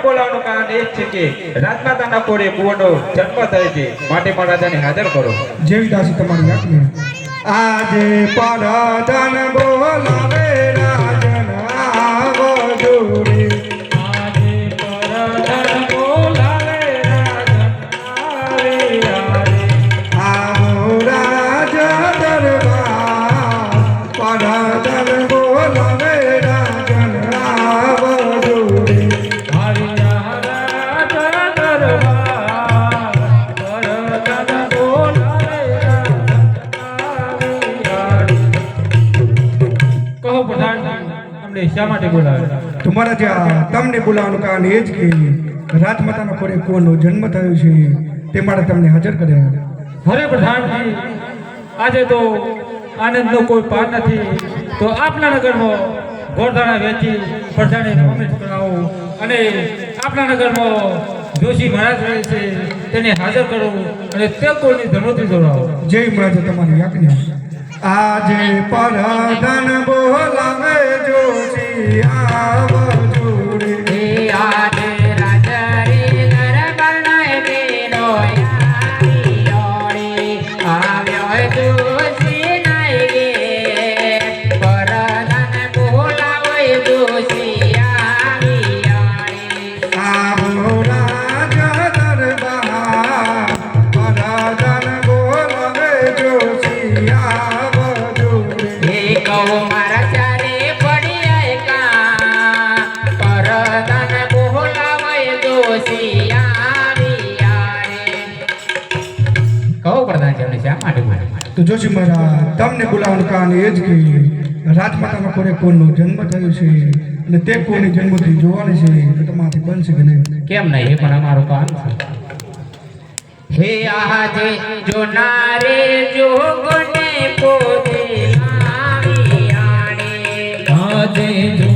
બોલાવવાનું કારણ એ જ છે કે રાજમાતાના કોરે કુંવરનો જન્મ થયો છે, માટે પણ રાજાને હાજર કરો. જેવી દાસી તમારી આજ્ઞા. આજે પરાધન બોલાવે રાજન આવો જોડે. આજે પરધન બોલાવે રાજન આવે આવે. આવો રાજ દરબાર પરાધન બોલાવે રાજન આવો જોડે. હરિયા રાજ દરબાર પરધન બોલાવે રાજન આવે આવે. કહો પ્રધાનજી, તમને શા માટે બોલાવે? તમારા ત્યાં તમને બોલાવવાનું કારણ એ જ કે રાજમાતાના ખોરે કુંવરનો જન્મ થયો છે, તે માટે તમને હાજર કર્યા. હરે પ્રધાનજી, આજે તો આનંદનો કોઈ પાર નથી, તો આપના નગરમાં ગોરધાણા વેચી પ્રજાને પ્રમિત કરાવો અને આપના નગરમાં જોશી મહારાજ રહે છે તેને હાજર કરો અને તે કોઈની ધનોતી દોરાવો. જય મહારાજ તમારી આજ્ઞા. આજે પરાધન બોલાવે જોશી આવો જોડે. આજે રાજરી દરબારનાય બેનો આવ્યો જોશી નાય ગે. પરધાન બોલાવે જોશી આવી આવો રાજ દરબાર પરાધન બોલાવે જોશી આવો જોડે. હે કહો મારા ચારે પડિયા કા. પરધાન બોલાવે જોશી આવી કહો પ્રધાન તમને શા માટે બોલાવે? તો જોશી મહારાજ તમને બોલાવવાનું કારણ એ જ કે રાજમાતાના ખોરે કુંવરનો જન્મ થયો છે અને તે કોની જન્મથી જોવાની છે, તો તમારાથી બનશે કે નહીં? કેમ નહીં, એ પણ અમારું કામ છે. હે આજે જોનારે જોગને પોતે આવી આણે. આજે જો